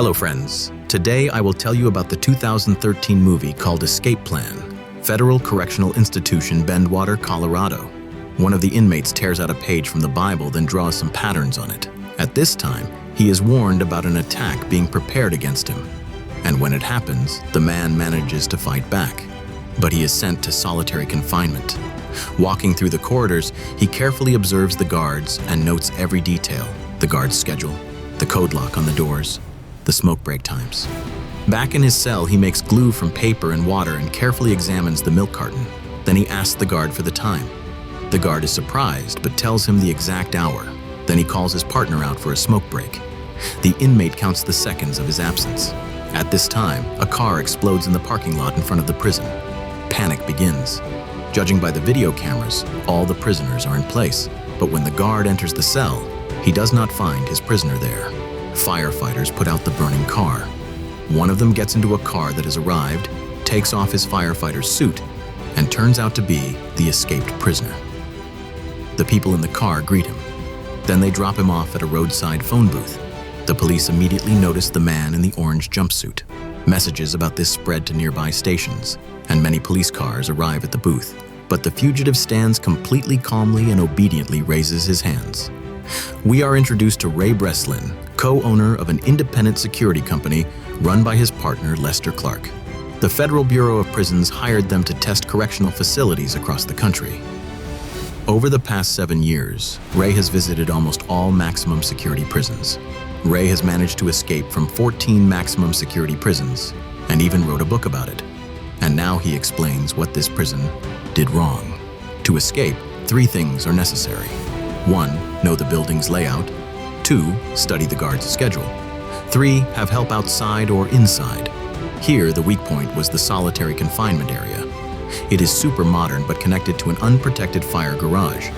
Hello friends, today I will tell you about the 2013 movie called Escape Plan, Federal Correctional Institution, Bendwater, Colorado. One of the inmates tears out a page from the Bible, then draws some patterns on it. At this time, he is warned about an attack being prepared against him. And when it happens, the man manages to fight back. But he is sent to solitary confinement. Walking through the corridors, he carefully observes the guards and notes every detail: the guard's schedule, the code lock on the doors, the smoke break times. Back in his cell, he makes glue from paper and water and carefully examines the milk carton. Then he asks the guard for the time. The guard is surprised, but tells him the exact hour. Then he calls his partner out for a smoke break. The inmate counts the seconds of his absence. At this time, a car explodes in the parking lot in front of the prison. Panic begins. Judging by the video cameras, all the prisoners are in place. But when the guard enters the cell, he does not find his prisoner there. Firefighters put out the burning car. One of them gets into a car that has arrived, takes off his firefighter's suit, and turns out to be the escaped prisoner. The people in the car greet him. Then they drop him off at a roadside phone booth. The police immediately notice the man in the orange jumpsuit. Messages about this spread to nearby stations, and many police cars arrive at the booth. But the fugitive stands completely calmly and obediently raises his hands. We are introduced to Ray Breslin, co-owner of an independent security company run by his partner Lester Clark. The Federal Bureau of Prisons hired them to test correctional facilities across the country. Over the past 7 years, Ray has visited almost all maximum security prisons. Ray has managed to escape from 14 maximum security prisons and even wrote a book about it. And now he explains what this prison did wrong. To escape, 3 things are necessary. 1, know the building's layout. 2, study the guard's schedule. 3, have help outside or inside. Here, the weak point was the solitary confinement area. It is super modern but connected to an unprotected fire garage.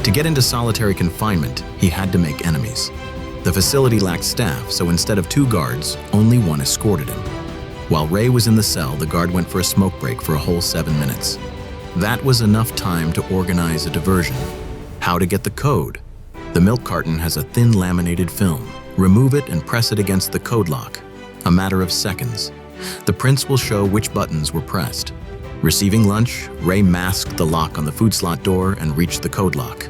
To get into solitary confinement, he had to make enemies. The facility lacked staff, so instead of 2 guards, only 1 escorted him. While Ray was in the cell, the guard went for a smoke break for a whole 7 minutes. That was enough time to organize a diversion. How to get the code? The milk carton has a thin laminated film. Remove it and press it against the code lock. A matter of seconds. The prints will show which buttons were pressed. Receiving lunch, Ray masked the lock on the food slot door and reached the code lock.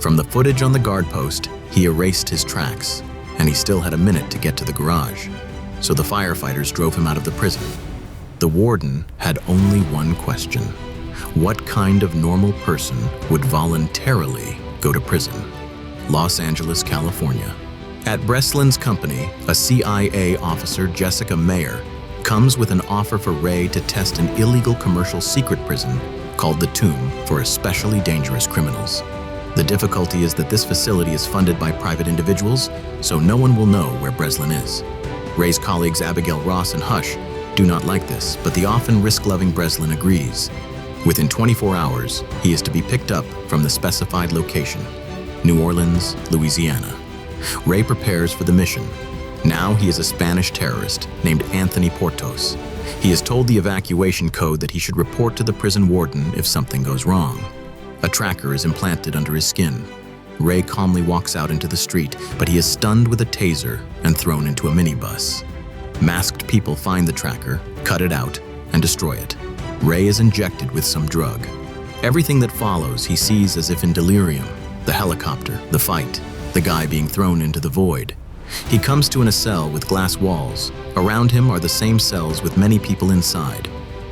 From the footage on the guard post, he erased his tracks, and he still had a minute to get to the garage. So the firefighters drove him out of the prison. The warden had only one question: what kind of normal person would voluntarily go to prison? Los Angeles, California. At Breslin's company, a CIA officer, Jessica Mayer, comes with an offer for Ray to test an illegal commercial secret prison called the Tomb for especially dangerous criminals. The difficulty is that this facility is funded by private individuals, so no one will know where Breslin is. Ray's colleagues Abigail Ross and Hush do not like this, but the often risk-loving Breslin agrees. Within 24 hours, he is to be picked up from the specified location, New Orleans, Louisiana. Ray prepares for the mission. Now he is a Spanish terrorist named Anthony Portos. He is told the evacuation code that he should report to the prison warden if something goes wrong. A tracker is implanted under his skin. Ray calmly walks out into the street, but he is stunned with a taser and thrown into a minibus. Masked people find the tracker, cut it out, and destroy it. Ray is injected with some drug. Everything that follows he sees as if in delirium: the helicopter, the fight, the guy being thrown into the void. He comes to a cell with glass walls. Around him are the same cells with many people inside.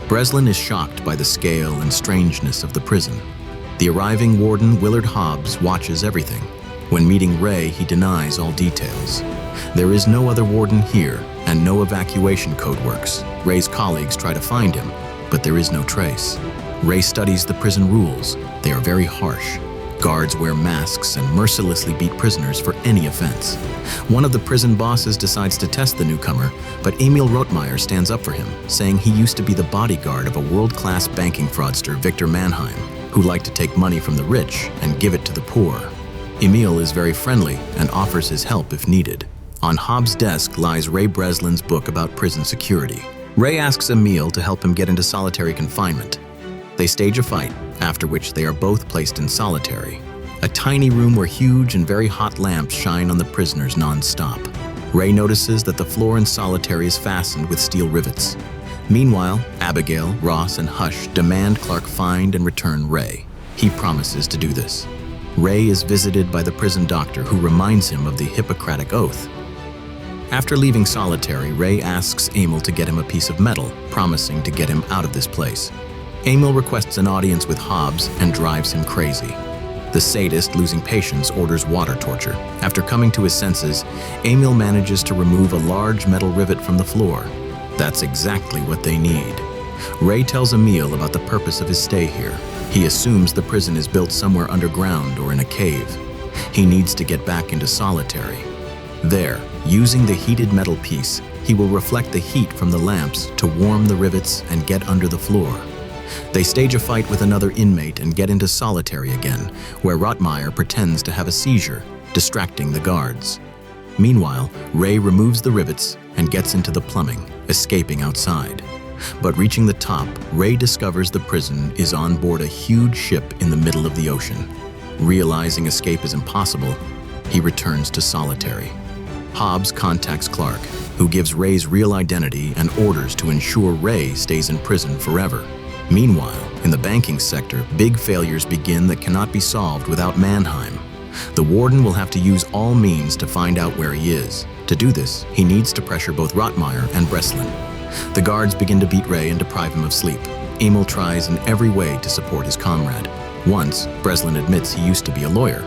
Breslin is shocked by the scale and strangeness of the prison. The arriving warden, Willard Hobbs, watches everything. When meeting Ray, he denies all details. There is no other warden here, and no evacuation code works. Ray's colleagues try to find him, but there is no trace. Ray studies the prison rules. They are very harsh. Guards wear masks and mercilessly beat prisoners for any offense. One of the prison bosses decides to test the newcomer, but Emil Rothmeyer stands up for him, saying he used to be the bodyguard of a world-class banking fraudster, Victor Mannheim, who liked to take money from the rich and give it to the poor. Emil is very friendly and offers his help if needed. On Hobbs' desk lies Ray Breslin's book about prison security. Ray asks Emil to help him get into solitary confinement. They stage a fight, after which they are both placed in solitary, a tiny room where huge and very hot lamps shine on the prisoners non-stop. Ray notices that the floor in solitary is fastened with steel rivets. Meanwhile, Abigail, Ross, and Hush demand Clark find and return Ray. He promises to do this. Ray is visited by the prison doctor who reminds him of the Hippocratic Oath. After leaving solitary, Ray asks Emil to get him a piece of metal, promising to get him out of this place. Emil requests an audience with Hobbs and drives him crazy. The sadist, losing patience, orders water torture. After coming to his senses, Emil manages to remove a large metal rivet from the floor. That's exactly what they need. Ray tells Emil about the purpose of his stay here. He assumes the prison is built somewhere underground or in a cave. He needs to get back into solitary. There, using the heated metal piece, he will reflect the heat from the lamps to warm the rivets and get under the floor. They stage a fight with another inmate and get into solitary again, where Rottmeier pretends to have a seizure, distracting the guards. Meanwhile, Ray removes the rivets and gets into the plumbing, escaping outside. But reaching the top, Ray discovers the prison is on board a huge ship in the middle of the ocean. Realizing escape is impossible, he returns to solitary. Hobbs contacts Clark, who gives Ray's real identity and orders to ensure Ray stays in prison forever. Meanwhile, in the banking sector, big failures begin that cannot be solved without Mannheim. The warden will have to use all means to find out where he is. To do this, he needs to pressure both Rottmeier and Breslin. The guards begin to beat Ray and deprive him of sleep. Emil tries in every way to support his comrade. Once, Breslin admits he used to be a lawyer.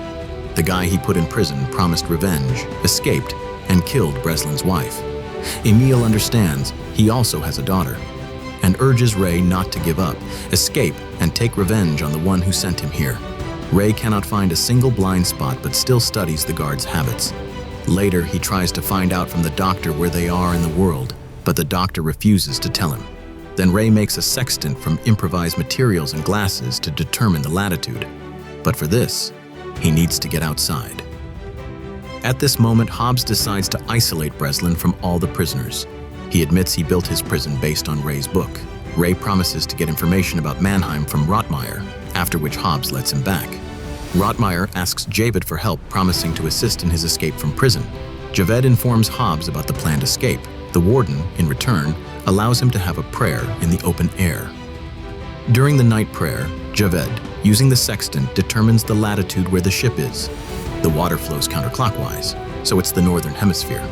The guy he put in prison promised revenge, escaped, and killed Breslin's wife. Emil understands he also has a daughter, and urges Ray not to give up, escape, and take revenge on the one who sent him here. Ray cannot find a single blind spot but still studies the guards' habits. Later, he tries to find out from the doctor where they are in the world, but the doctor refuses to tell him. Then Ray makes a sextant from improvised materials and glasses to determine the latitude. But for this, he needs to get outside. At this moment, Hobbs decides to isolate Breslin from all the prisoners. He admits he built his prison based on Ray's book. Ray promises to get information about Mannheim from Rottmeier, after which Hobbs lets him back. Rottmeier asks Javed for help, promising to assist in his escape from prison. Javed informs Hobbs about the planned escape. The warden, in return, allows him to have a prayer in the open air. During the night prayer, Javed, using the sextant, determines the latitude where the ship is. The water flows counterclockwise, so it's the northern hemisphere.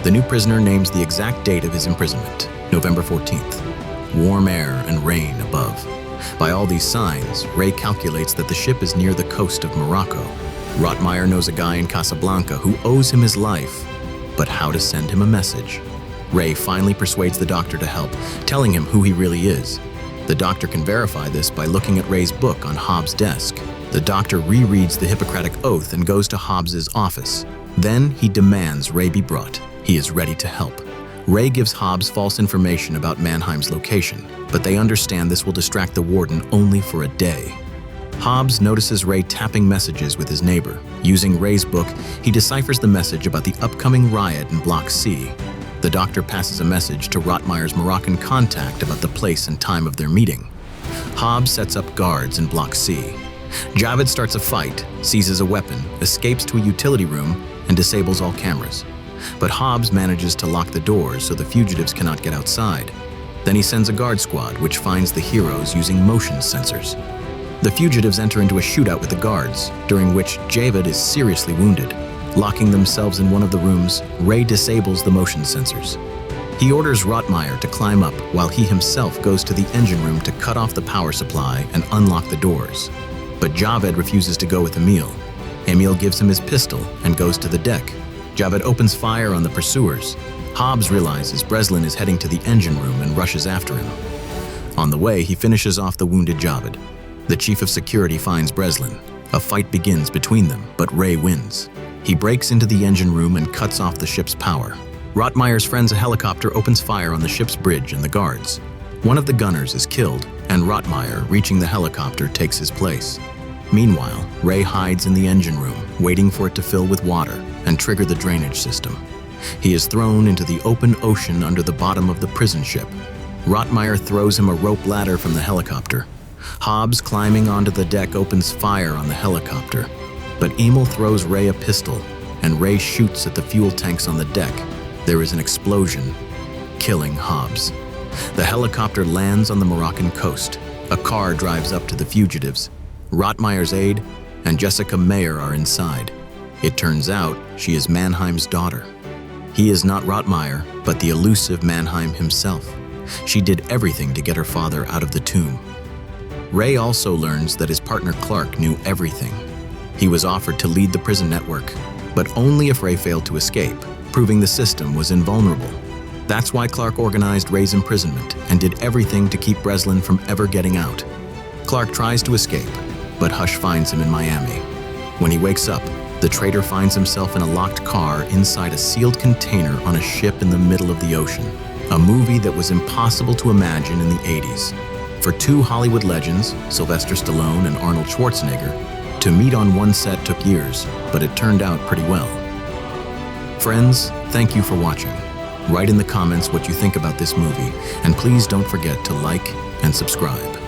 The new prisoner names the exact date of his imprisonment, November 14th. Warm air and rain above. By all these signs, Ray calculates that the ship is near the coast of Morocco. Rottmeier knows a guy in Casablanca who owes him his life, but how to send him a message? Ray finally persuades the doctor to help, telling him who he really is. The doctor can verify this by looking at Ray's book on Hobbs' desk. The doctor rereads the Hippocratic Oath and goes to Hobbs' office. Then he demands Ray be brought. He is ready to help. Ray gives Hobbs false information about Mannheim's location, but they understand this will distract the warden only for a day. Hobbs notices Ray tapping messages with his neighbor. Using Ray's book, he deciphers the message about the upcoming riot in Block C. The doctor passes a message to Rottmeier's Moroccan contact about the place and time of their meeting. Hobbs sets up guards in Block C. Javed starts a fight, seizes a weapon, escapes to a utility room, and disables all cameras. But Hobbs manages to lock the doors so the fugitives cannot get outside. Then he sends a guard squad, which finds the heroes using motion sensors. The fugitives enter into a shootout with the guards, during which Javed is seriously wounded. Locking themselves in one of the rooms, Ray disables the motion sensors. He orders Rottmeier to climb up while he himself goes to the engine room to cut off the power supply and unlock the doors. But Javed refuses to go with Emil. Emil gives him his pistol and goes to the deck. Javed opens fire on the pursuers. Hobbs realizes Breslin is heading to the engine room and rushes after him. On the way, he finishes off the wounded Javed. The chief of security finds Breslin. A fight begins between them, but Ray wins. He breaks into the engine room and cuts off the ship's power. Rottmeier's friend's helicopter opens fire on the ship's bridge and the guards. One of the gunners is killed, and Rottmeier, reaching the helicopter, takes his place. Meanwhile, Ray hides in the engine room, waiting for it to fill with water and trigger the drainage system. He is thrown into the open ocean under the bottom of the prison ship. Rottmeier throws him a rope ladder from the helicopter. Hobbs, climbing onto the deck, opens fire on the helicopter. But Emil throws Ray a pistol, and Ray shoots at the fuel tanks on the deck, There is an explosion, killing Hobbs. The helicopter lands on the Moroccan coast. A car drives up to the fugitives. Rottmeier's aide and Jessica Mayer are inside. It turns out she is Mannheim's daughter. He is not Rottmeier, but the elusive Mannheim himself. She did everything to get her father out of the tomb. Ray also learns that his partner Clark knew everything. He was offered to lead the prison network, but only if Ray failed to escape, proving the system was invulnerable. That's why Clark organized Ray's imprisonment and did everything to keep Breslin from ever getting out. Clark tries to escape, but Hush finds him in Miami. When he wakes up, the traitor finds himself in a locked car inside a sealed container on a ship in the middle of the ocean. A movie that was impossible to imagine in the 80s. For two Hollywood legends, Sylvester Stallone and Arnold Schwarzenegger, to meet on one set took years, but it turned out pretty well. Friends, thank you for watching. Write in the comments what you think about this movie, and please don't forget to like and subscribe.